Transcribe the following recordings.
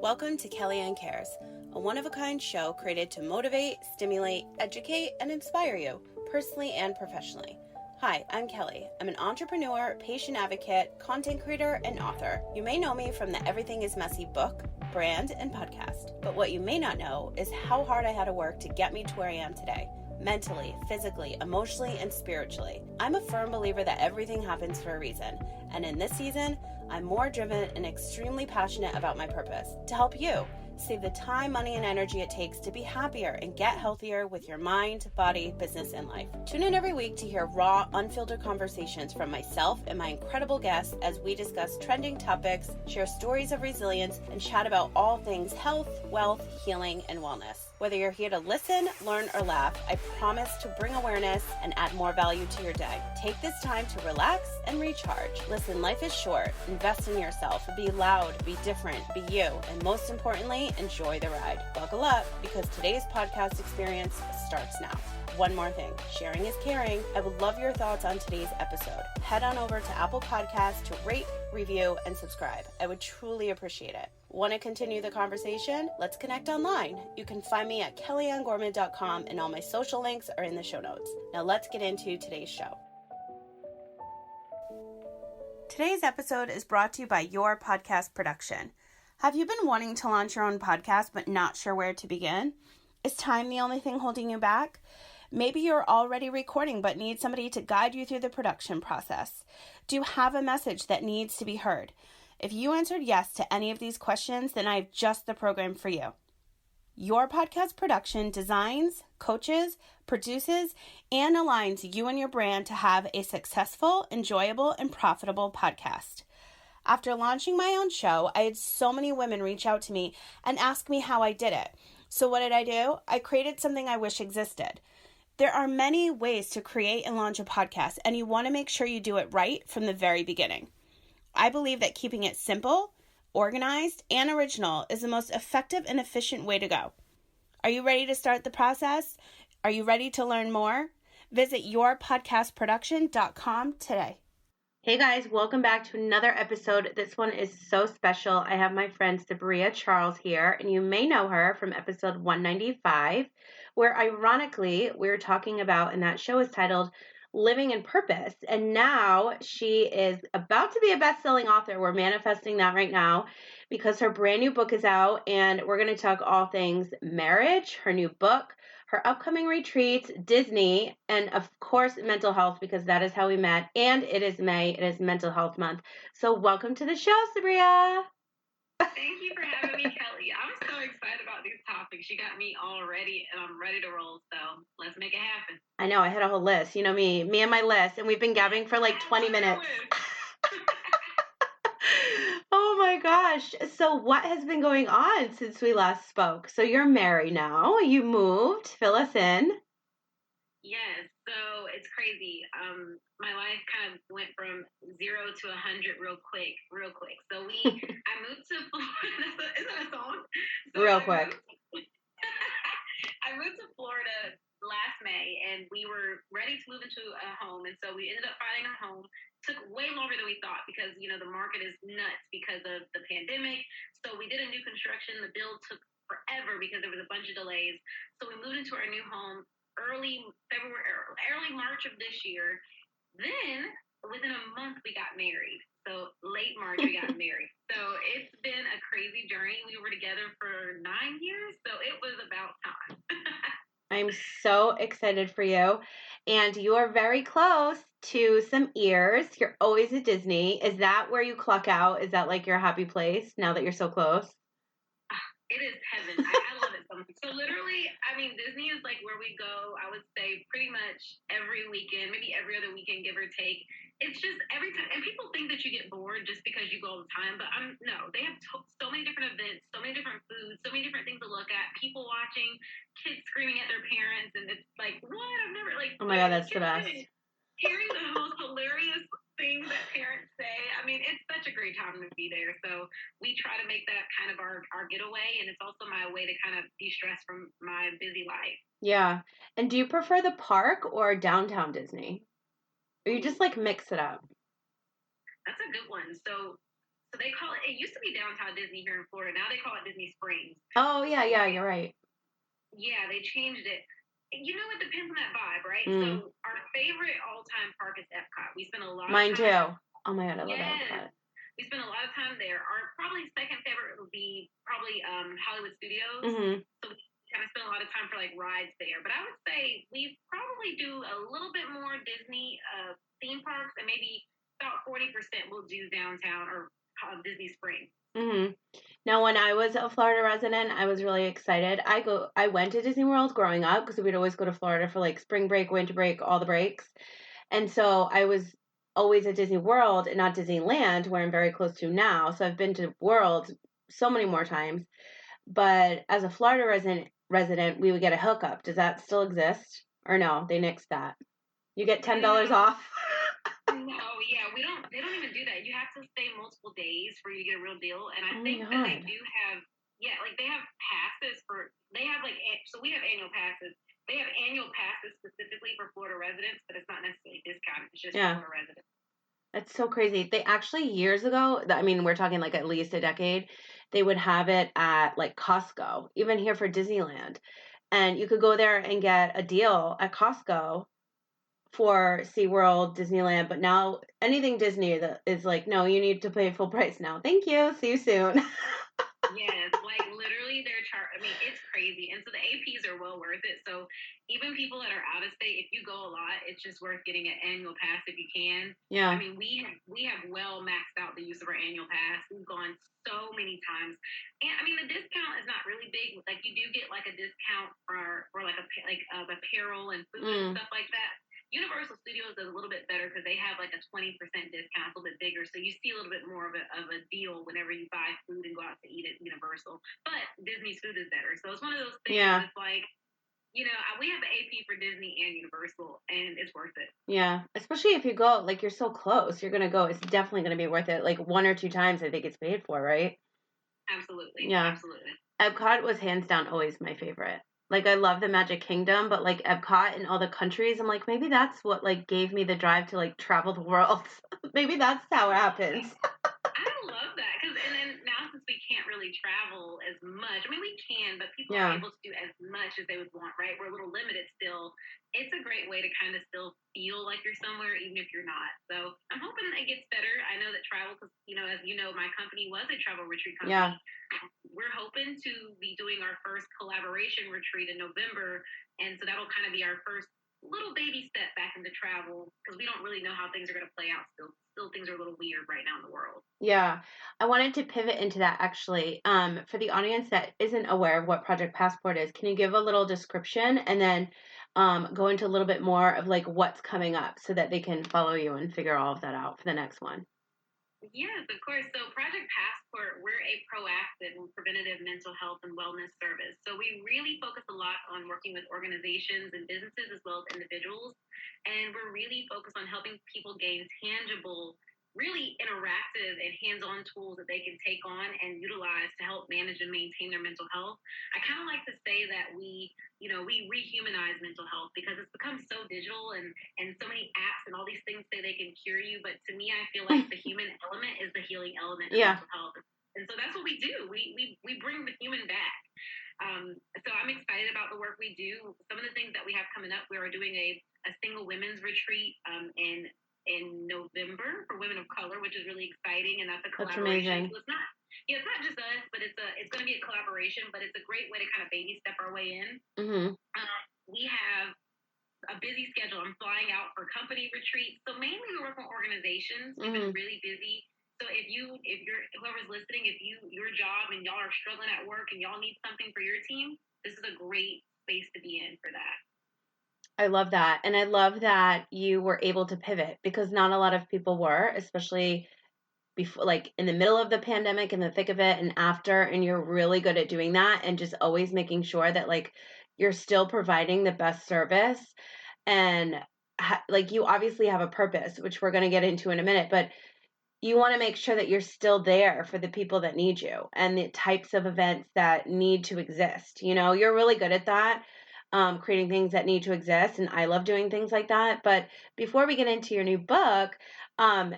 Welcome to Kellyanne Cares, a one-of-a-kind show created to motivate, stimulate, educate, and inspire you, personally and professionally. Hi, I'm Kelly. I'm an entrepreneur, patient advocate, content creator, and author. You may know me from the Everything is Messy book, brand, and podcast. But what you may not know is how hard I had to work to get me to where I am today. Mentally, physically, emotionally, and spiritually. I'm a firm believer that everything happens for a reason. And in this season, I'm more driven and extremely passionate about my purpose to help you save the time, money, and energy it takes to be happier and get healthier with your mind, body, business, and life. Tune in every week to hear raw, unfiltered conversations from myself and my incredible guests as we discuss trending topics, share stories of resilience, and chat about all things health, wealth, healing, and wellness. Whether you're here to listen, learn, or laugh, I promise to bring awareness and add more value to your day. Take this time to relax and recharge. Listen, life is short. Invest in yourself. Be loud, be different, be you, and most importantly, enjoy the ride. Buckle up because today's podcast experience starts now. One more thing, sharing is caring. I would love your thoughts on today's episode. Head on over to Apple Podcasts to rate, review, and subscribe. I would truly appreciate it. Want to continue the conversation? Let's connect online. You can find me at kellyannegorman.com and all my social links are in the show notes. Now let's get into today's show. Today's episode is brought to you by Your Podcast Production. Have you been wanting to launch your own podcast but not sure where to begin? Is time the only thing holding you back? Maybe you're already recording but need somebody to guide you through the production process. Do you have a message that needs to be heard? If you answered yes to any of these questions, then I have just the program for you. Your Podcast Production designs, coaches, produces, and aligns you and your brand to have a successful, enjoyable, and profitable podcast. After launching my own show, I had so many women reach out to me and ask me how I did it. So what did I do? I created something I wish existed. There are many ways to create and launch a podcast, and you want to make sure you do it right from the very beginning. I believe that keeping it simple, organized, and original is the most effective and efficient way to go. Are you ready to start the process? Are you ready to learn more? Visit yourpodcastproduction.com today. Hey guys, welcome back to another episode. This one is so special. I have my friend Sabriya Charles here, and you may know her from episode 195, where ironically we're talking about, and that show is titled Living in Purpose. And now she is about to be a best-selling author. We're manifesting that right now because her brand new book is out, and we're going to talk all things marriage, her new book, her upcoming retreats, Disney, and of course, mental health, because that is how we met. And it is May. It is Mental Health Month. So welcome to the show, Sabriya. Thank you for having me, Kelly. I'm so excited about these topics. You got me all ready, and I'm ready to roll. So let's make it happen. I know. I had a whole list. You know me and my list, and we've been gabbing for like 20 minutes. Oh my gosh. So what has been going on since we last spoke? So you're married now. You moved. Fill us in. Yes. So it's crazy. My life kind of went from 0 to 100 real quick. So I moved to Florida. Is that a song? So real quick. I moved to Florida last May, and we were ready to move into a home. And so we ended up finding a home. Took way longer than we thought because, the market is nuts because of the pandemic. So we did a new construction. The build took forever because there was a bunch of delays. So we moved into our new home early March of this year. Then within a month, we got married. So late March, we got married. So it's been a crazy journey. We were together for 9 years. So it was about time. I'm so excited for you. And you are very close to some ears. You're always at Disney. Is that where you clock out? Is that like your happy place now that you're so close? It is heaven. I love it so much. So literally, Disney is like where we go, I would say pretty much every weekend, maybe every other weekend, give or take. It's just every time. And people think that you get bored just because you go all the time. But no, they have so many different events, so many different foods, so many different things to look at, people watching, kids screaming at their parents. And it's like, what? I've never, oh my God, that's the best. Hearing the most hilarious things that parents say. It's such a great time to be there. So we try to make that kind of our getaway. And it's also my way to kind of de-stress from my busy life. Yeah. And do you prefer the park or downtown Disney? Or you just like mix it up? That's a good one. So So they call it used to be Downtown Disney here in Florida. Now they call it Disney Springs. Oh, yeah, you're right. Yeah, they changed it. You know, it depends on that vibe, right? Mm. So our favorite all-time park is Epcot. We spend a lot Mine of time. too. Oh my God, I love Yes. Epcot. We spend a lot of time there. Our probably second favorite would be probably Hollywood Studios. Mm-hmm. So we kind of spend a lot of time for like rides there. But I would say we probably do a little bit more Disney theme parks, and maybe about 40% we'll do downtown or Disney Springs. Mm-hmm. Now, when I was a Florida resident, I was really excited. I went to Disney World growing up because we'd always go to Florida for like spring break, winter break, all the breaks. And so I was always at Disney World and not Disneyland, where I'm very close to now. So I've been to World so many more times. But as a Florida resident, we would get a hookup. Does that still exist? Or no, they nixed that. You get $10 off. No, yeah, we don't. They don't even do that. You have to stay multiple days for you to get a real deal. And I Oh my think that they God. do have, yeah, like they have passes for. They have like so we have annual passes. They have annual passes specifically for Florida residents, but it's not necessarily discounted. It's just Yeah. for Florida residents. That's so crazy. They actually years ago, I mean, we're talking like at least a decade, they would have it at like Costco, even here for Disneyland. And you could go there and get a deal at Costco for SeaWorld, Disneyland, but now anything Disney that is like, no, you need to pay full price now. Thank you. See you soon. Yes, like literally I mean, it's crazy. And so the APs are well worth it. So even people that are out of state, if you go a lot, it's just worth getting an annual pass if you can. Yeah. I mean, we have well maxed out the use of our annual pass. We've gone so many times. And I mean, the discount is not really big. Like you do get like a discount for like apparel and food and stuff like that. Universal Studios is a little bit better because they have like a 20% discount, a little bit bigger. So you see a little bit more of a deal whenever you buy food and go out to eat at Universal. But Disney's food is better. So it's one of those things Yeah. It's like, you know, we have an AP for Disney and Universal, and it's worth it. Yeah. Especially if you go, like you're so close, you're going to go. It's definitely going to be worth it. Like 1 or 2 times, I think it's paid for, right? Absolutely. Yeah. Absolutely. Epcot was hands down always my favorite. Like I love the Magic Kingdom, but like Epcot and all the countries, I'm like maybe that's what like gave me the drive to like travel the world. Maybe that's how it happens. I love that and then now since we can't really travel as much, I mean we can, but people Yeah. are able to do as much as they would want, right? We're a little limited still. It's a great way to kind of still feel like you're somewhere, even if you're not. So I'm hoping it gets better. I know that travel, because you know, as you know, my company was a travel retreat company. Yeah. We're hoping to be doing our first collaboration retreat in November, and so that'll kind of be our first little baby step back into travel because we don't really know how things are going to play out still. Still, things are a little weird right now in the world. Yeah. I wanted to pivot into that actually. For the audience that isn't aware of what Project Passport is, can you give a little description and then go into a little bit more of like what's coming up so that they can follow you and figure all of that out for the next one? Yes, of course. So Project Passport, we're a proactive and preventative mental health and wellness service. So we really focus a lot on working with organizations and businesses as well as individuals. And we're really focused on helping people gain tangible, really interactive and hands-on tools that they can take on and utilize to help manage and maintain their mental health. I kind of like to say that we rehumanize mental health because it's become so digital and so many apps and all these things say they can cure you. But to me, I feel like the human element is the healing element of mental health. And so that's what we do. We bring the human back. So I'm excited about the work we do. Some of the things that we have coming up, we are doing a single women's retreat in November for women of color, which is really exciting, and that's a collaboration. So it's not just us, but it's going to be a collaboration, but it's a great way to kind of baby step our way in. Mm-hmm. We have a busy schedule. I'm flying out for company retreats, so mainly we work with organizations. We've been really busy. So if you're whoever's listening, if your job and y'all are struggling at work and y'all need something for your team, this is a great space to be in for that. I love that. And I love that you were able to pivot because not a lot of people were, especially before, like in the middle of the pandemic, in the thick of it and after. And you're really good at doing that and just always making sure that like you're still providing the best service. And like you obviously have a purpose, which we're going to get into in a minute, but you want to make sure that you're still there for the people that need you and the types of events that need to exist. You know, you're really good at that. Creating things that need to exist. And I love doing things like that. But before we get into your new book,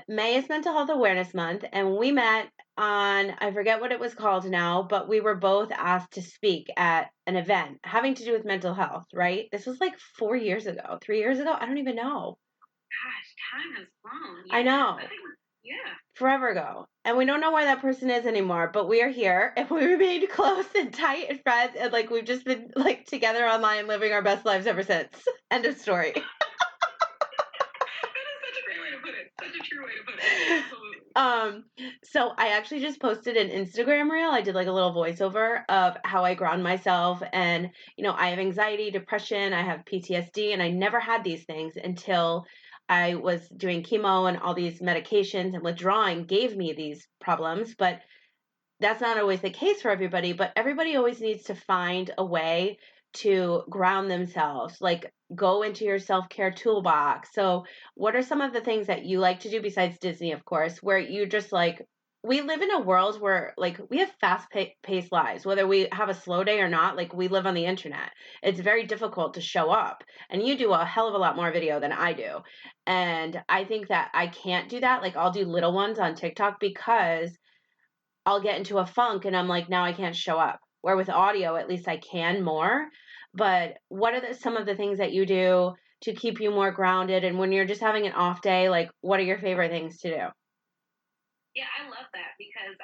May is Mental Health Awareness Month, and we met on, I forget what it was called now, but we were both asked to speak at an event having to do with mental health, right? This was like 4 years ago, 3 years ago. I don't even know. Gosh, time has flown. I Yes, know. I think, yeah. Forever ago. And we don't know where that person is anymore, but we are here and we remained close and tight and friends, and like we've just been like together online living our best lives ever since. End of story. That is such a great way to put it. Such a true way to put it. Absolutely. So I actually just posted an Instagram reel. I did like a little voiceover of how I ground myself, and I have anxiety, depression, I have PTSD, and I never had these things until I was doing chemo, and all these medications and withdrawing gave me these problems. But that's not always the case for everybody, but everybody always needs to find a way to ground themselves, like go into your self-care toolbox. So, what are some of the things that you like to do besides Disney, of course, where you just like we live in a world where like we have paced lives, whether we have a slow day or not, like we live on the internet. It's very difficult to show up, and you do a hell of a lot more video than I do. And I think that I can't do that. Like I'll do little ones on TikTok because I'll get into a funk and I'm like, now I can't show up. Where with audio, at least I can more. But what are some of the things that you do to keep you more grounded? And when you're just having an off day, like, what are your favorite things to do? Yeah, I love that because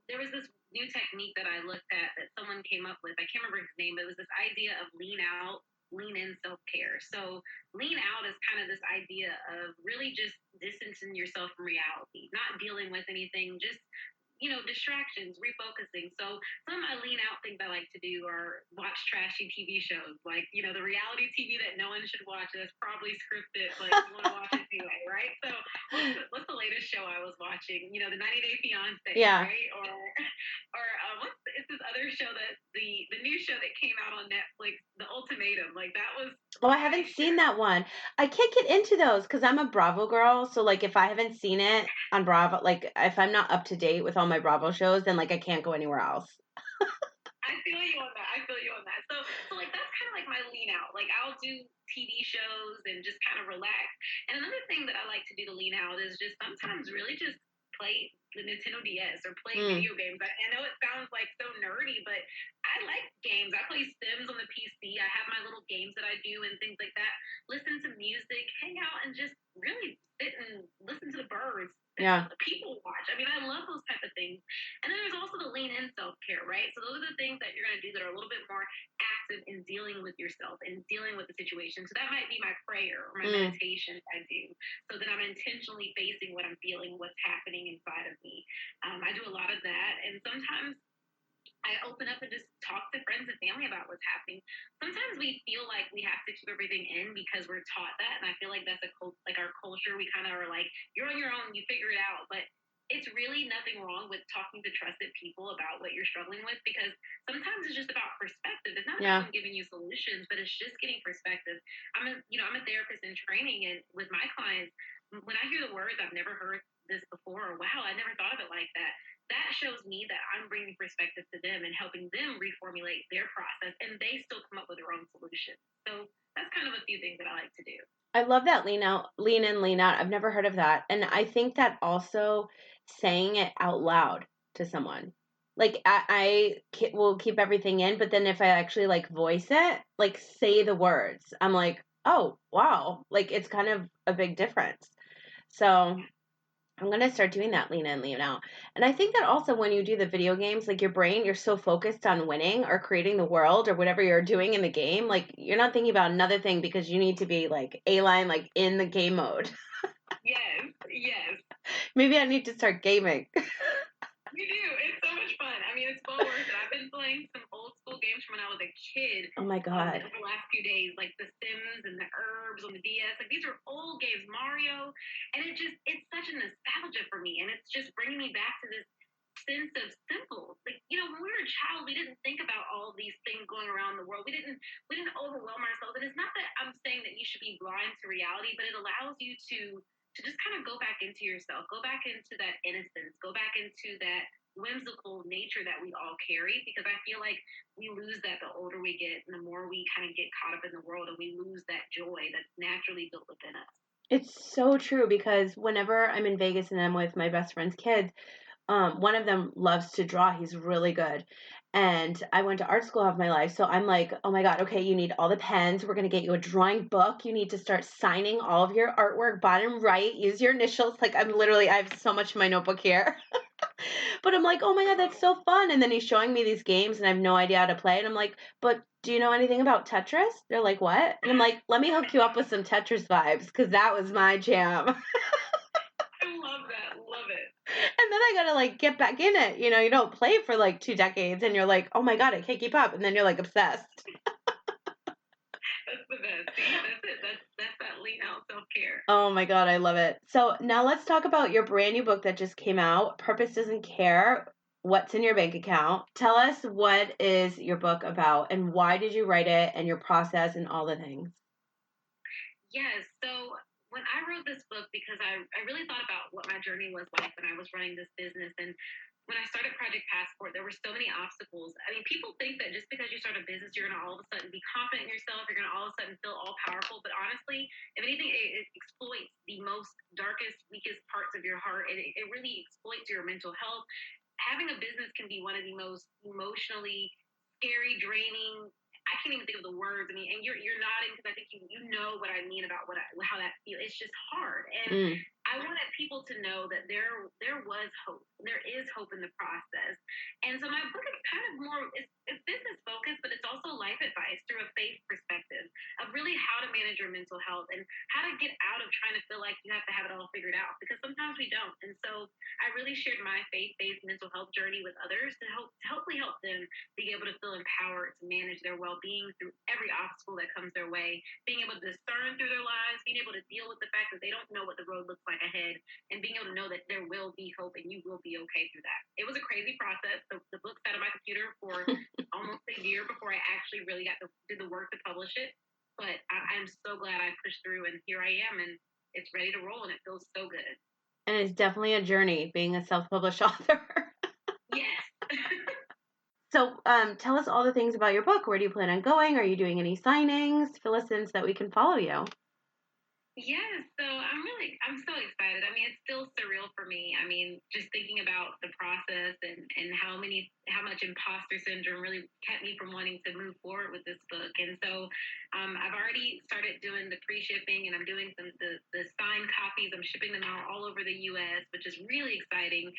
there was this new technique that I looked at that someone came up with. I can't remember his name, but it was this idea of lean out, lean in self care. So lean out is kind of this idea of really just distancing yourself from reality, not dealing with anything, just distractions, refocusing. So some of my lean out things I like to do are watch trashy TV shows, like, the reality TV that no one should watch that's probably scripted, but you want to watch it anyway, right? So what's the latest show I was watching? The 90 Day Fiance, Yeah. right? Or it's this other show that the new show that came out on Netflix, The Ultimatum. Like that was. Oh, I haven't seen that one. I can't get into those because I'm a Bravo girl. So like if I haven't seen it on Bravo, like if I'm not up to date with all my Bravo shows, then like I can't go anywhere else. I feel you on that. I feel you on that. So like that's kind of like my lean out. Like I'll do TV shows and just kind of relax. And another thing that I like to do to lean out is just sometimes really just play the Nintendo DS or play video games. I know it sounds like so nerdy, but I like games. I play Sims on the PC. I have my little games that I do and things like that. Listen to music, hang out, and just really sit and listen to the birds. Yeah. People watch. I mean, I love those type of things. And then there's also the lean in self care, right? So those are the things that you're going to do that are a little bit more active in dealing with yourself and dealing with the situation. So that might be my prayer or my meditation I do, so that I'm intentionally facing what I'm feeling, what's happening inside of me. I do a lot of that, and sometimes I open up and just talk to friends and family about what's happening. Sometimes we feel like we have to keep everything in because we're taught that, and I feel like that's like our culture. We kind of are like, you're on your own, you figure it out. But it's really nothing wrong with talking to trusted people about what you're struggling with, because sometimes it's just about perspective. It's not about them giving you solutions, but it's just getting perspective. I'm a therapist in training, and with my clients, when I hear the words, I've never heard this before, or wow, I never thought of it like that, that shows me that I'm bringing perspective to them and helping them reformulate their process, and they still come up with their own solutions. So that's kind of a few things that I like to do. I love that lean out, lean in, lean out. I've never heard of that. And I think that also saying it out loud to someone. Like will keep everything in, but then if I actually like voice it, like say the words, I'm like, oh, wow. Like it's kind of a big difference. So I'm going to start doing that lean in, lean out. And I think that also when you do the video games, like your brain, you're so focused on winning or creating the world or whatever you're doing in the game. Like you're not thinking about another thing because you need to be like A-line, like in the game mode. Yes. Maybe I need to start gaming. You do. It's so much fun. I mean, it's well worth it. I've been playing some old school games from when I was a kid. Oh my God. The last few days, like The Sims and The Herbs on the DS. Like these are old games, Mario, and it's such a nostalgia for me, and it's just bringing me back to this sense of simple. Like when we were a child, we didn't think about all these things going around the world. We didn't overwhelm ourselves. And it's not that I'm saying that you should be blind to reality, but it allows you to just kind of go back into yourself, go back into that innocence, go back into that whimsical nature that we all carry, because I feel like we lose that the older we get and the more we kind of get caught up in the world, and we lose that joy that's naturally built within us. It's so true because whenever I'm in Vegas and I'm with my best friend's kids, one of them loves to draw. He's really good. And I went to art school half my life. So I'm like, oh my God, okay, you need all the pens. We're going to get you a drawing book. You need to start signing all of your artwork, bottom right, use your initials. Like I have so much in my notebook here. But I'm like, oh my God, that's so fun. And then he's showing me these games and I have no idea how to play. And I'm like, but do you know anything about Tetris? They're like, what? And I'm like, let me hook you up with some Tetris vibes because that was my jam. I love that. Love it. And then I gotta like get back in it. You know, you don't play for like 2 decades and you're like, oh my God, I can't keep up. And then you're like obsessed. That's the best. See, that's it. That's that lean out self care. Oh my God, I love it. So now let's talk about your brand new book that just came out, Purpose Doesn't Care. What's in your bank account? Tell us what is your book about and why did you write it and your process and all the things. Yes. So when I wrote this book, because I really thought about what my journey was like when I was running this business. And when I started Project Passport, there were so many obstacles. I mean, people think that just because you start a business, you're going to all of a sudden be confident in yourself. You're going to all of a sudden feel all powerful. But honestly, if anything, it exploits the most darkest, weakest parts of your heart. And it really exploits your mental health. Having a business can be one of the most emotionally scary, draining. I can't even think of the words. I mean, and you're nodding because I think you know what I mean about how that feels. It's just hard, and I wanted people to know that there was hope. There is hope in the process, and so my book is kind of more it's business focused, but it's also life advice through a faith perspective of really how to manage your mental health and how to get out of trying to feel like you have to have it all figured out because sometimes we don't. And so I really shared my faith-based mental health journey with others to hopefully help them being able to feel empowered to manage their well-being through every obstacle that comes their way, being able to discern through their lives, being able to deal with the fact that they don't know what the road looks like ahead, and being able to know that there will be hope and you will be okay through that. It was a crazy process. The book sat on my computer for almost a year before I actually really did the work to publish it. But I'm so glad I pushed through, and here I am, and it's ready to roll, and it feels so good. And it's definitely a journey being a self-published author. Yes. So tell us all the things about your book. Where do you plan on going? Are you doing any signings? Fill us in so that we can follow you. Yes, so I'm so excited. I mean, it's still surreal for me. I mean, just thinking about the process and how much imposter syndrome really kept me from wanting to move forward with this book. And so I've already started doing the pre-shipping and I'm doing the signed copies. I'm shipping them out all over the U.S., which is really exciting.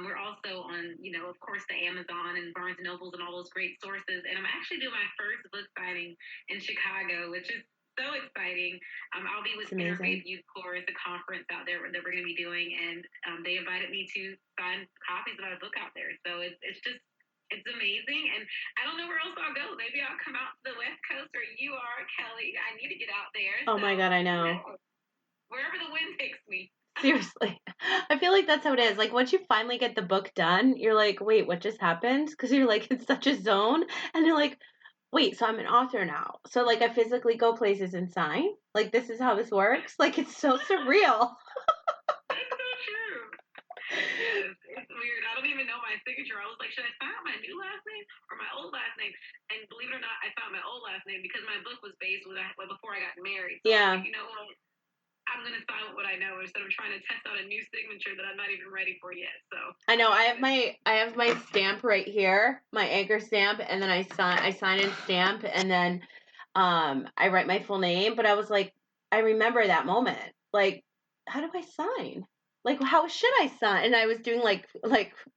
We're also on, of course, the Amazon and Barnes and Nobles and all those great sources. And I'm actually doing my first book signing in Chicago, which is so exciting. I'll be with Interfaith Youth Chorus, a conference out there that we're going to be doing, and they invited me to sign copies of my book out there. So it's amazing, and I don't know where else I'll go. Maybe I'll come out to the West Coast where you are, Kelly. I need to get out there. Oh my God, I know. Wherever the wind takes me. Seriously. I feel like that's how it is. Like once you finally get the book done, you're like, wait, what just happened? Because you're like in such a zone, and you're like, wait, so I'm an author now. So like I physically go places and sign. Like this is how this works. Like it's so surreal. That's so true. Yes, it's weird. I don't even know my signature. I was like, should I sign out my new last name or my old last name? And believe it or not, I found my old last name because my book was based before I got married. So yeah. Like, you know what? I'm gonna sign with what I know instead of trying to test out a new signature that I'm not even ready for yet. So I know I have my stamp right here, my anchor stamp, and then I sign and stamp, and then I write my full name. But I was like, I remember that moment. Like, how do I sign? Like, how should I sign? And I was doing like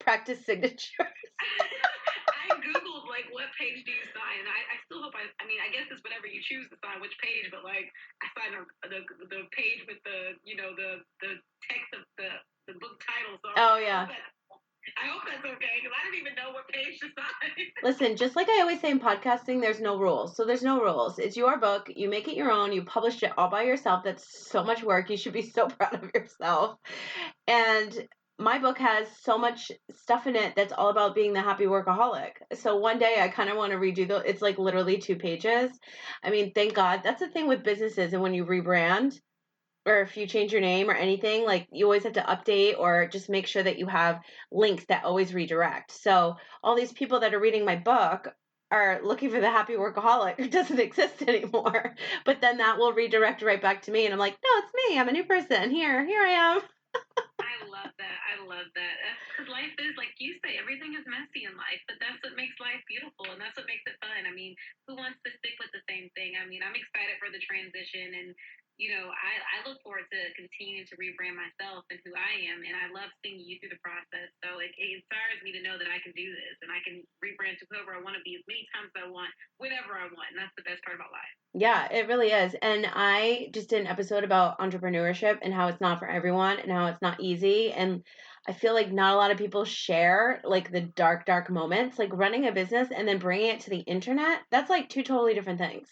practice signatures. I googled like what page do you sign, and I still hope I mean I guess it's whatever you choose to sign which page, but like I signed the page with the the text of the book title. So oh yeah. I hope that's okay because I didn't even know what page to sign. Listen, just like I always say in podcasting, there's no rules. So there's no rules. It's your book. You make it your own. You published it all by yourself. That's so much work. You should be so proud of yourself. And my book has so much stuff in it that's all about being the happy workaholic. So one day I kind of want to redo it's like literally 2 pages. I mean, thank God. That's the thing with businesses and when you rebrand or if you change your name or anything, like you always have to update or just make sure that you have links that always redirect. So all these people that are reading my book are looking for the happy workaholic who doesn't exist anymore. But then that will redirect right back to me. And I'm like, no, it's me. I'm a new person. Here I am. I love that. I love that. Because life is, like you say, everything is messy in life, but that's what makes life beautiful and that's what makes it fun. I mean, who wants to stick with the same thing? I mean, I'm excited for the transition and, I look forward to continuing to rebrand myself and who I am. And I love seeing you through the process. So it inspires me to know that I can do this and I can rebrand to whoever I want to be as many times as I want, whenever I want. And that's the best part about life. Yeah, it really is. And I just did an episode about entrepreneurship and how it's not for everyone and how it's not easy. And I feel like not a lot of people share like the dark, dark moments, like running a business and then bringing it to the internet. That's like two totally different things.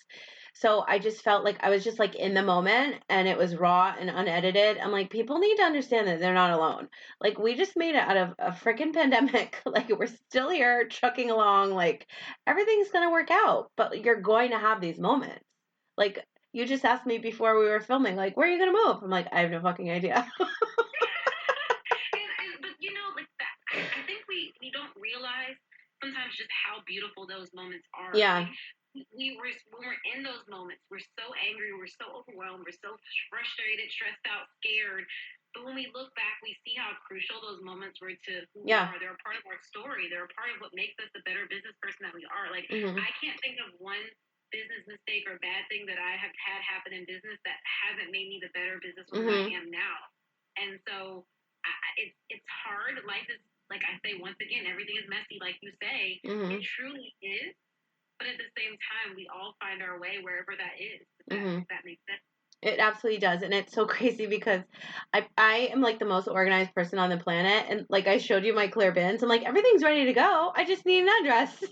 So I just felt like I was just like in the moment and it was raw and unedited. I'm like, people need to understand that they're not alone. Like, we just made it out of a freaking pandemic. Like, we're still here trucking along. Like, everything's going to work out, but you're going to have these moments. Like, you just asked me before we were filming, like, where are you going to move? I'm like, I have no fucking idea. But like that, I think we don't realize sometimes just how beautiful those moments are. Yeah. Like, when we're in those moments, we're so angry, we're so overwhelmed, we're so frustrated, stressed out, scared. But when we look back, we see how crucial those moments were to who we are. They're a part of our story. They're a part of what makes us the better business person that we are. Like, I can't think of one business mistake or bad thing that I have had happen in business that hasn't made me the better business woman I am now. And so it's hard. Life is, like I say, once again, everything is messy, like you say. It truly is. But at the same time, we all find our way wherever that is. If that makes sense. It absolutely does. And it's so crazy because I am like the most organized person on the planet. And like I showed you my clear bins. I'm like, everything's ready to go. I just need an address.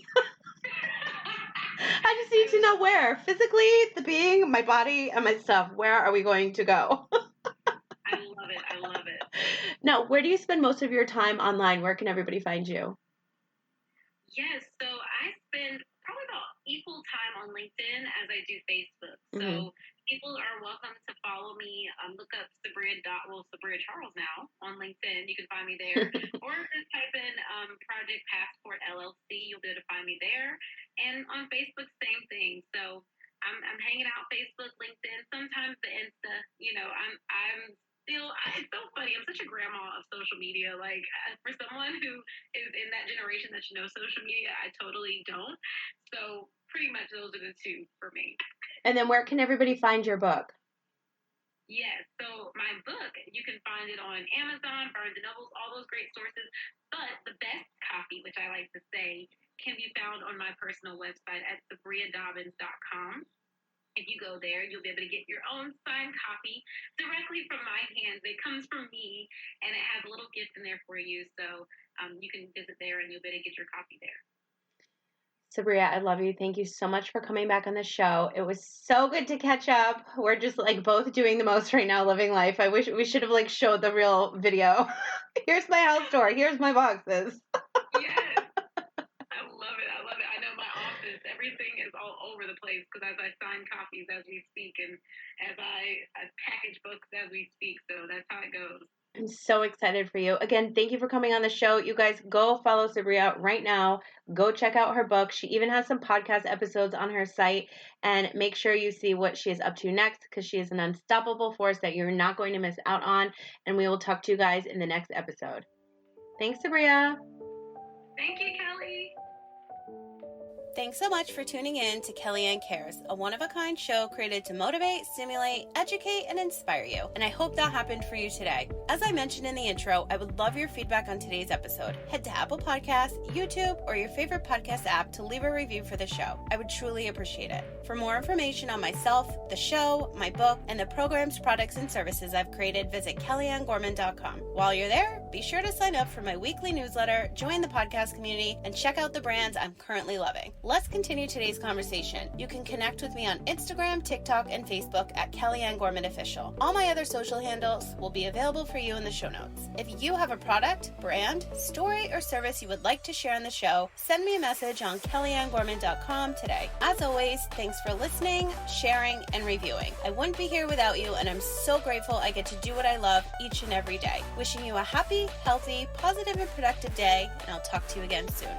I just need to know where. Physically, the being, my body, and my stuff. Where are we going to go? I love it. I love it. Now, where do you spend most of your time online? Where can everybody find you? Yes. So I spend probably about equal time on LinkedIn as I do Facebook. So people are welcome to follow me. Look up Sabriya Charles now on LinkedIn. You can find me there. Or just type in Project Passport LLC. You'll be able to find me there. And on Facebook, same thing. So I'm hanging out Facebook, LinkedIn, sometimes the Insta. I'm still, it's so funny. I'm such a grandma of social media. Like, for someone who is in that generation that social media, I totally don't. So pretty much those are the two for me. And then where can everybody find your book? Yes, so my book, you can find it on Amazon, Barnes & Noble, all those great sources. But the best copy, which I like to say, can be found on my personal website at sabriyadobbins.com. If you go there, you'll be able to get your own signed copy directly from my hands. It comes from me, and it has a little gift in there for you. So you can visit there, and you'll be able to get your copy there. Sabriya, I love you. Thank you so much for coming back on the show. It was so good to catch up. We're just like both doing the most right now, living life. I wish we should have like showed the real video. Here's my house tour. Here's my boxes. Yes. I love it. I love it. I know my office, everything is all over the place because as I sign copies as we speak and as I package books as we speak. So that's how it goes. I'm so excited for you. Again, thank you for coming on the show. You guys go follow Sabriya right now. Go check out her book. She even has some podcast episodes on her site. And make sure you see what she is up to next because she is an unstoppable force that you're not going to miss out on. And we will talk to you guys in the next episode. Thanks, Sabriya. Thank you, Kelly. Thanks so much for tuning in to Kellyanne Cares, a one-of-a-kind show created to motivate, stimulate, educate, and inspire you. And I hope that happened for you today. As I mentioned in the intro, I would love your feedback on today's episode. Head to Apple Podcasts, YouTube, or your favorite podcast app to leave a review for the show. I would truly appreciate it. For more information on myself, the show, my book, and the programs, products, and services I've created, visit kellyanngorman.com. While you're there, be sure to sign up for my weekly newsletter, join the podcast community, and check out the brands I'm currently loving. Let's continue today's conversation. You can connect with me on Instagram, TikTok, and Facebook at Kellyanne Gorman Official. All my other social handles will be available for you in the show notes. If you have a product, brand, story, or service you would like to share on the show, send me a message on kellyanngorman.com today. As always, thanks for listening, sharing, and reviewing. I wouldn't be here without you, and I'm so grateful I get to do what I love each and every day. Wishing you a happy, healthy, positive, and productive day, and I'll talk to you again soon.